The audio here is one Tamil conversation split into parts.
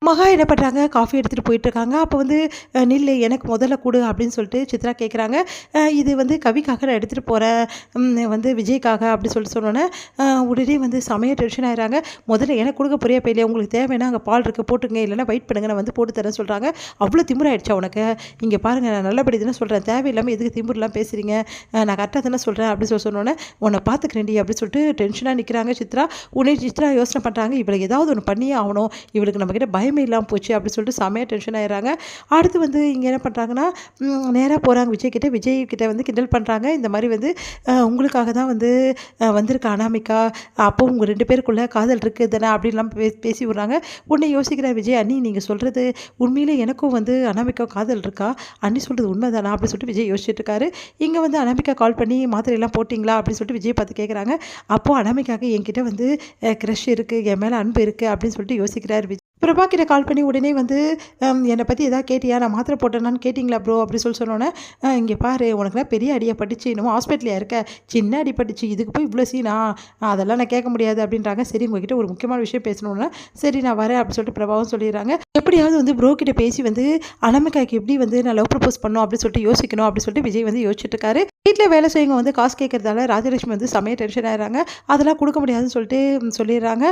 மகா என்ன பண்ணுறாங்க, காஃபி எடுத்துகிட்டு போயிட்டுருக்காங்க. அப்போ வந்து நில்லு எனக்கு முதல்ல கொடு அப்படின்னு சொல்லிட்டு சித்ரா கேட்குறாங்க. இது வந்து கவிக்காக நான் எடுத்துகிட்டு போகிறேன், வந்து விஜய்க்காக அப்படி சொல்லிட்டு சொன்னோன்னே உடனே வந்து செமையாக டென்ஷன் ஆயிடுறாங்க. முதல்ல எனக்கு கொடுக்க போறியா இப்போ இல்லையா, உங்களுக்கு தேவைன்னா அங்கே பால் இருக்குது போட்டுங்க, இல்லைன்னா வெயிட் பண்ணுங்க நான் வந்து போட்டு தரேன்னு சொல்கிறாங்க. அவ்வளோ திமிராயிடுச்சா உனக்கு, இங்கே பாருங்கள் நான் நல்லபடி தானே சொல்கிறேன், தேவையில்லாமல் எதுக்கு திமிரெலாம் பேசுகிறீங்க, நான் கரெக்டாக தானே சொல்கிறேன் அப்படின்னு சொல்லி சொன்னோன்னே உன்னை பார்த்துக்கிறேன்டி அப்படின்னு சொல்லிட்டு டென்ஷனாக நிற்கிறாங்க சித்ரா. உடனே சித்ரா யோசனை பண்ணுறாங்க, இவளுக்கு ஏதாவது ஒன்று பண்ணியே ஆகணும், இவளுக்கு நம்மக்கிட்ட பயமே இல்லாமல் போச்சு அப்படின்னு சொல்லிட்டு செமையாக டென்ஷன் ஆயிடுறாங்க. அடுத்து வந்து இங்கே என்ன பண்ணுறாங்கன்னா, நேராக போகிறாங்க விஜய் கிட்ட வந்து கிண்டல் பண்ணுறாங்க. இந்த மாதிரி வந்து உங்களுக்காக தான் வந்து வந்திருக்க அனாமிகா, அப்போ உங்கள் 2 பேருக்குள்ளே காதல் இருக்குது தானே அப்படின்லாம் பேசி விட்றாங்க. உடனே யோசிக்கிற விஜய், அண்ணி நீங்கள் சொல்கிறது உண்மையிலே எனக்கும் வந்து அனாமிகா காதல் இருக்கா, அண்ணி சொல்கிறது உண்மை தானா அப்படின்னு சொல்லிட்டு விஜய் யோசிச்சுட்டு இருக்காரு. இங்கே வந்து அனாமிகா கால் பண்ணி மாத்திரையெல்லாம் போட்டிங்களா அப்படின்னு சொல்லிட்டு விஜய் பார்த்து கேட்குறாங்க. அப்போது அனாமிகாவுக்கு என்கிட்ட வந்து க்ரஷ் இருக்குது, என் மேலே அன்பு இருக்குது அப்படின்னு சொல்லிட்டு யோசிக்கிறார் விஜய். பிரபா கிட்ட கால் பண்ணி உடனே வந்து என்னை பற்றி எதாவது கேட்டியா, நான் மாத்திரை போட்டேனான்னு கேட்டிங்களா ப்ரோ அப்படி சொன்னோன்னே, இங்கே பாரு உனக்குலாம் பெரிய அடியாக பட்டுச்சு, இன்னமும் ஹாஸ்பிட்டலில் இருக்க, சின்ன அடி பட்டுச்சு, இதுக்கு போய் இவ்வளோ சீனா, அதெல்லாம் நான் கேட்க முடியாது அப்படின்றாங்க. சரி உங்ககிட்ட ஒரு முக்கியமான விஷயம் பேசணுன்னா சரி நான் வரேன் அப்படின்னு சொல்லிட்டு பிரபாவும் சொல்லிடுறாங்க. எப்படியாவது வந்து ப்ரோ கிட்ட பேசி வந்து அனாமிகாய்க்கு எப்படி வந்து நான் லவ் ப்ரப்போஸ் பண்ணணும் அப்படின்னு சொல்லிட்டு யோசிக்கணும் அப்படின்னு சொல்லிட்டு விஜய் வந்து யோசிச்சுட்டு இருக்காரு. வீட்டில் வேலை செய்யவங்க வந்து காசு கேட்கறதால ராஜலட்சுமி வந்து செமையாக டென்ஷன் ஆகிறாங்க. அதெல்லாம் கொடுக்க முடியாதுன்னு சொல்லிட்டு சொல்லிடுறாங்க.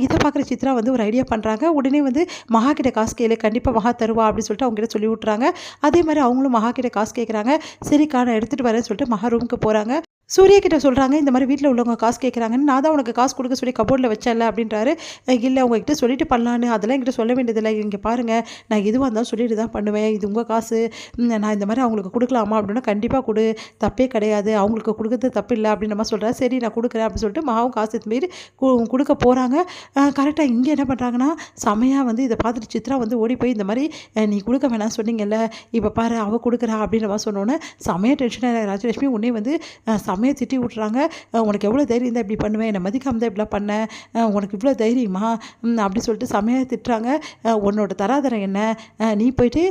இதை பார்க்குற சித்ரா வந்து ஒரு ஐடியா பண்ணுறாங்க. உடனே வந்து மகா கிட்ட காசு கேளு, கண்டிப்பாக மகா தருவா அப்படின்னு சொல்லிட்டு அவங்க கிட்ட சொல்லி விட்றாங்க. அதே மாதிரி அவங்களும் மகா கிட்ட காசு கேட்குறாங்க. சரிக்கா நான் எடுத்துகிட்டு வரேன்னு சொல்லிட்டு மகா ரூமுக்கு போகிறாங்க. சூர்யா கிட்ட சொல்கிறாங்க, இந்த மாதிரி வீட்டில் உள்ளவங்க காசு கேட்குறாங்கன்னு, நான் தான் உனக்கு காசு கொடுக்க சொல்லி கபோர்டில் வச்சேன்ல அப்படின்றாரு. இல்லை உங்ககிட்ட சொல்லிட்டு பண்ணலான்னு, அதெல்லாம் என்கிட்ட சொல்ல வேண்டியதில்லை, இங்கே பாருங்கள் நான் எதுவாக இருந்தாலும் சொல்லிட்டு தான் பண்ணுவேன், இது உங்கள் காசு, நான் இந்த மாதிரி அவங்களுக்கு கொடுக்கலாமா அப்படின்னா கண்டிப்பாக கொடு, தப்பே கிடையாது, அவங்களுக்கு கொடுக்குறது தப்பு இல்லை அப்படின்னு நம்ம சொல்கிறேன். சரி நான் கொடுக்குறேன் அப்படின்னு சொல்லிட்டு மகாவும் காசு மாரி கொடுக்க போகிறாங்க. கரெக்டாக இங்கே என்ன பண்ணுறாங்கன்னா, செமையாக வந்து இதை பார்த்துட்டு சித்ரா வந்து ஓடி போய் இந்த மாதிரி நீ கொடுக்க வேணாம்னு சொன்னீங்கல்ல, இப்போ பாரு அவள் கொடுக்குறா அப்படின்னு நம்ம சொன்னோன்னே செமையாக டென்ஷனாக ராஜலட்சுமி உடனே வந்து செம்மையாக திட்டி விட்றாங்க. உனக்கு எவ்வளோ தைரியம் தான் இப்படி பண்ணுவேன், என்னை மதிக்காம தான் இப்படிலாம் பண்ணேன், உனக்கு இவ்வளோ தைரியமா அப்படி சொல்லிட்டு செம்மையாக திட்டுறாங்க. உன்னோட தராதரம் என்ன, நீ போயிட்டு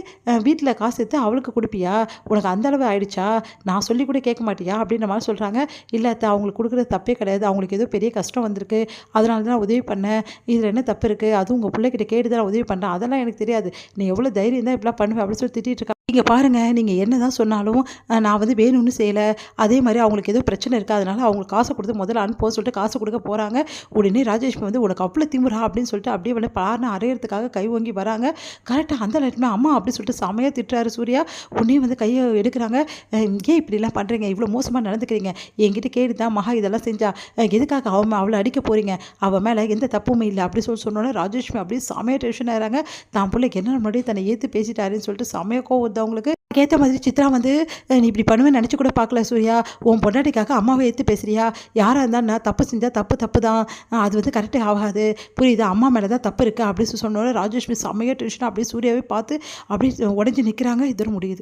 வீட்டில் காசு எடுத்து அவளுக்கு கொடுப்பியா, உனக்கு அந்தளவு ஆயிடுச்சா, நான் சொல்லி கூட கேட்க மாட்டியா அப்படின்ற மாதிரி சொல்கிறாங்க. இல்லை அத்தை அவங்களுக்கு கொடுக்குறது தப்பே கிடையாது, அவங்களுக்கு ஏதோ பெரிய கஷ்டம் வந்திருக்கு, அதனால தான் நான் உதவி பண்ணேன், இதில் என்ன தப்பு இருக்குது, அதுவும் உங்கள் பிள்ளைகிட்ட கேட்டு தான் உதவி பண்ணுறேன், அதெல்லாம் எனக்கு தெரியாது, நீ எவ்வளோ தைரியம் தான் இப்படிலாம் பண்ணுவேன் அப்படின்னு சொல்லி திட்டிகிட்டு இருக்கா. இங்கே பாருங்கள் நீங்கள் என்ன தான் சொன்னாலும் நான் வந்து வேணும்னு செய்யலை, அதே மாதிரி அவங்களுக்கு ஏதோ பிரச்சனை இருக்குது, அதனால் அவங்களுக்கு காசை கொடுத்து முதல்ல அனுப்ப சொல்லிட்டு காசு கொடுக்க போகிறாங்க. உடனே ராஜேஷ்மி வந்து உனக்கு அவ்வளோ திமுறா அப்படின்னு சொல்லிட்டு அப்படியே வந்து பாருன்னு அரையிறதுக்காக கை வாங்கி வராங்க. கரெக்டாக அந்த நேரமே அம்மா அப்படின்னு சொல்லிட்டு செமையாக திட்டுறாரு சூர்யா. உடனே வந்து கையை எடுக்கிறாங்க. ஏன் இப்படிலாம் பண்ணுறீங்க, இவ்வளோ மோசமாக நடந்துக்கிறீங்க, என்கிட்ட கேட்டு தான் மகா இதெல்லாம் செஞ்சா, எதுக்காக அவளை அடிக்க போகிறீங்க, அவள் மேலே எந்த தப்புமே இல்லை அப்படி சொன்னோன்னே ராஜேஷ்மி அப்படியே செமையாக டென்ஷன் ஆகிறாங்க. தான் பிள்ளைக்கு என்ன முன்னாடியே தன்னை ஏற்று பேசிட்டாருன்னு சொல்லிட்டு செமையாக கோவம் வருது அவங்களுக்கு. ஏற்ற மாதிரி சித்ரா வந்து நீ இப்படி பண்ணுவேன்னு நினச்சி கூட பார்க்கல சூர்யா, உன் பொண்டாட்டிக்காக அம்மாவை ஏற்று பேசுறியா, யாராக இருந்தால் நான் தப்பு செஞ்சால் தப்பு தான், அது வந்து கரெக்டே ஆகாது புரியுதா, அம்மா மேலே தான் தப்பு இருக்குது அப்படின்னு சொன்னோன்னே ராஜேஷ்மி செம்மையாக டென்ஷனாக அப்படியே சூர்யாவே பார்த்து அப்படியே உடஞ்சி நிற்கிறாங்க. இது முடியுது.